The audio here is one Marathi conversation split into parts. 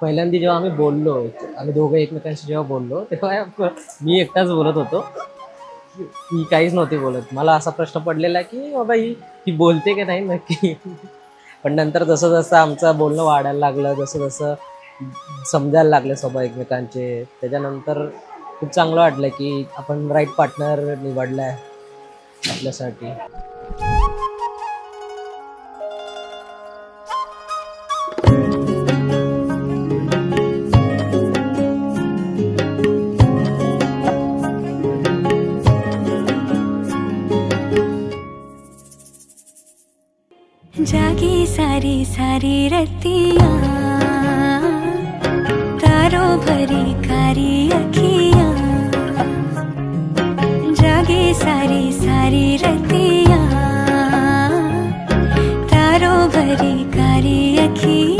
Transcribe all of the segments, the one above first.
पहिल्यांदा जेव्हा आम्ही बोललो, आम्ही दोघं एकमेकांशी जेव्हा बोललो, तेव्हा मी एकटाच बोलत होतो. ही काहीच नव्हती बोलत. मला असा प्रश्न पडलेला की बाबा ही बोलते की नाही नक्की? पण नंतर जसं-जसं आमचं बोलणं वाढायला लागलं, जसं-जसं समजायला लागले स्वभाव एकमेकांचे, त्याच्यानंतर खूप चांगलं वाटलं की आपण राईट पार्टनर निवडलाय आपल्यासाठी. जागी सारी सारी रतियाँ, तारों भरी कारी अखियाँ। जागी सारी सारी रतियाँ, तारों भरी कारी अखियाँ।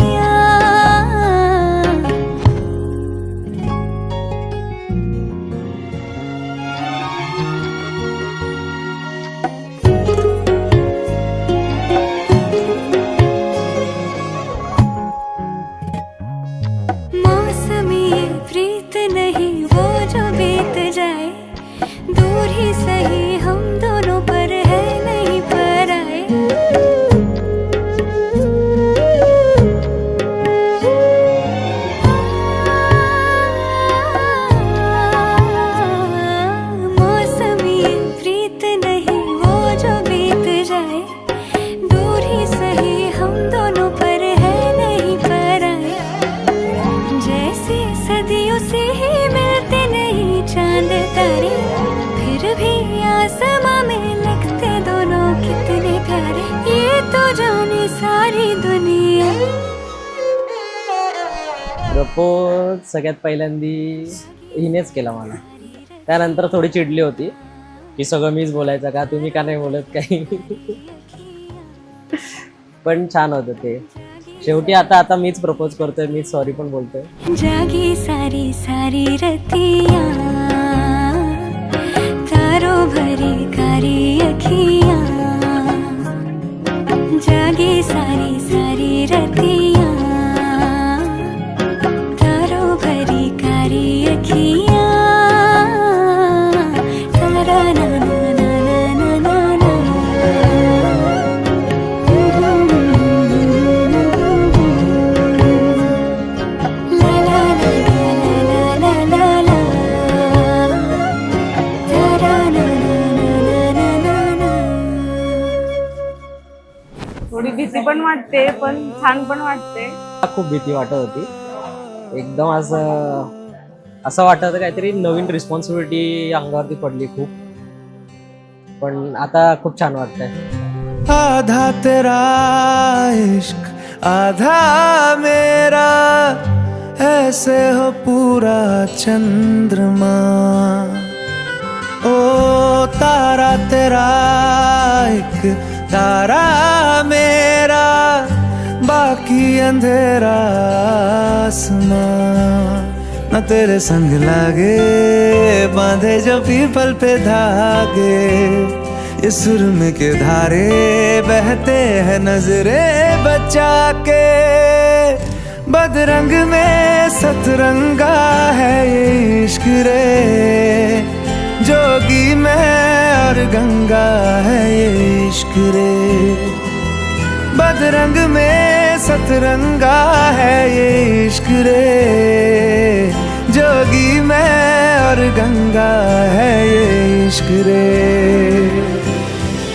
मौसमी ये प्रीत नहीं वो जो बीत जाए, दूर ही सही हम दोनों पर है नहीं पर आए। मौसमी ये प्रीत नहीं वो जो बीत जाए, दूर ही सही हम दोनों पर है नहीं पर आए। जैसे सदियों से ही मिलते नहीं चांद तारे, फिर भी आसमां में लिखते दोनों कितने प्यारे। ये तो जाने सारी दुनिया। प्रपोज सगळ्यात पहिल्यांदी हिनेच केला मला. त्यानंतर थोडी चिडली होती की सगळं मीच बोलायचं का, तुम्ही का नाही बोलत काही. पण छान होतं ते. शेवटी आता आता मीच प्रपोज करतोय, मीच सॉरी पण बोलतोय. जागी सारी सारी रतियाँ, तारों भरी कारी अखियाँ। जागी सारी सारी रतियाँ, तारों भरी कारी अखियाँ। तारा ना ना ना ना ना ना ला ला ला ला ला ला। तारा ना ना ना ना ना। थोडी भीती पण वाटते, पण छान पण वाटते. खूप भीती वाटत होती. एकदम असं असं वाटत होतं काहीतरी नवीन रिस्पॉन्सिबिलिटी अंगावरती पडली खूप. पण आता खूप छान वाटतंय. आधा तेरा इश्क आधा मेरा, ऐसे हो पूरा चंद्रमा। ओ तारा तेरा एक तारा मेरा, बाकी अंधेरा आसमां। न तेरे संग लागे बांधे जो पीपल पे धागे, ये सुरमे के धारे बहते हैं नजरे बचा के। बदरंग में सतरंगा है ये इश्क रे, जोगी में और गंगा है ये इश्क रे। बदरंग में सतरंगा है ये इश्क रे, जोगी में और गंगा है ये इश्क रे।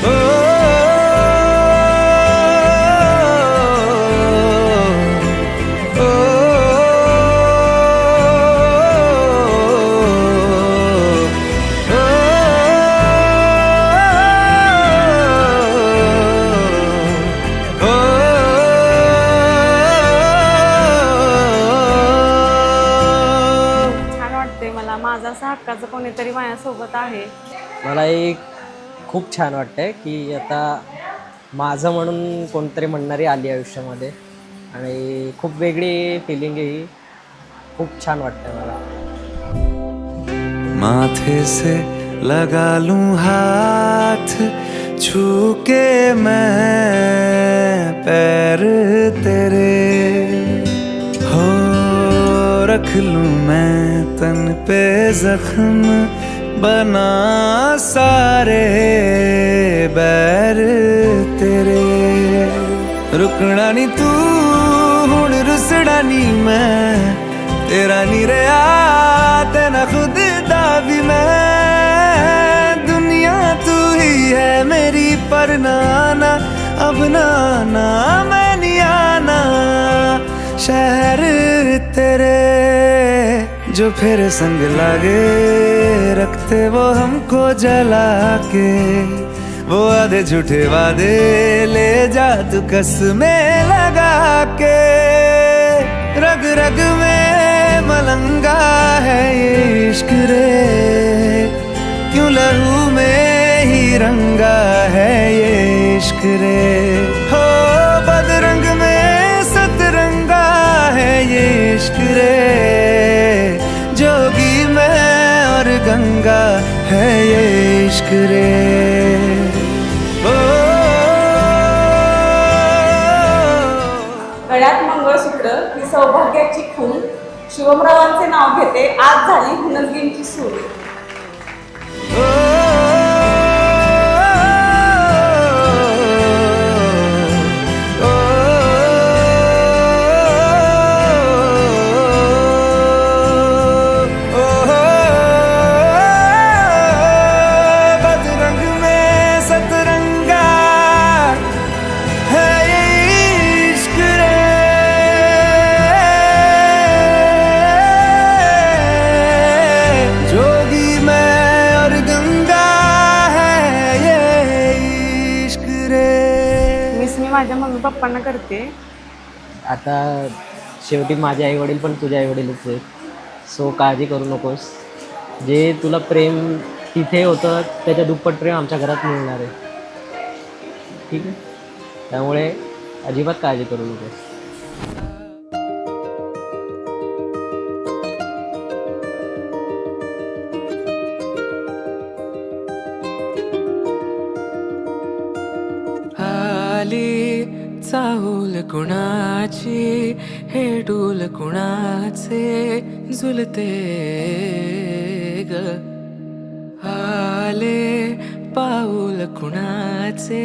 ओ, ओ, छान वाटते मला, माझं असं हक्काचं कोणीतरी माझ्यासोबत आहे. मलाही खूप छान वाटतंय की आता माझं म्हणून कोणतरी म्हणणारी आली आयुष्यामध्ये, आणि खूप वेगळी फिलिंग आहे ही. खूप छान वाटतंय मला. माथे से लगा लूं हाथ, छू के मैं पैर तेरे, हो रख लूं मैं तन पे जख्म बना सारे बैर तेरे। रुकना नी तू हुण रुसड़ा नी मैं तेरा नी रहा ते ना खुद दा भी मैं। दुनिया तू ही है मेरी पर नाना अब नाना मैं नहीं आना शहर तेरे। जो फिर संग लागे रखते वो हमको जला के, वो आधे झूठे वादे ले जा तू कसमें लगा के। रग रग में मलंगा है ये इश्क रे, क्यों लहू में ही रंगा है ये इश्क रे। हो बदरंग में सतरंगा है ये इश्क रे, जोगी मैं और गंगा है ये इश्क रे। गळ्यात मंगळसूत्र ही सौभाग्याची खूण, शिवमरावांचे नाव घेते आज झाली हुनसगींची सूर। माझ्या मम्मी पप्पांना करते। आता शेवटी माझे आई वडील पण तुझे आई वडीलच आहेत, सो काळजी करू नकोस। जे तुला प्रेम तिथे होतं त्याच्या दुप्पट प्रेम आमच्या घरात मिळणार आहे, ठीक आहे? त्यामुळे अजिबात काळजी करू नकोस। चाहूल कुणाची हे डूल कुणाचे झुलते ग, आले पाऊल कुणाचे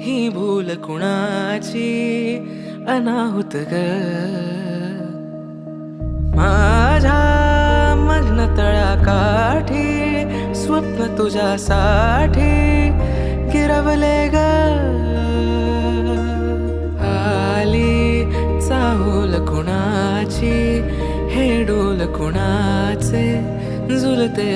ही भूल कुणाची अनाहुत ग। माझ्या मग्न तळाकाठी स्वप्न तुझ्यासाठी गिरवले ग। चाहूल कुणाची हे डोल कुणाचे झुलते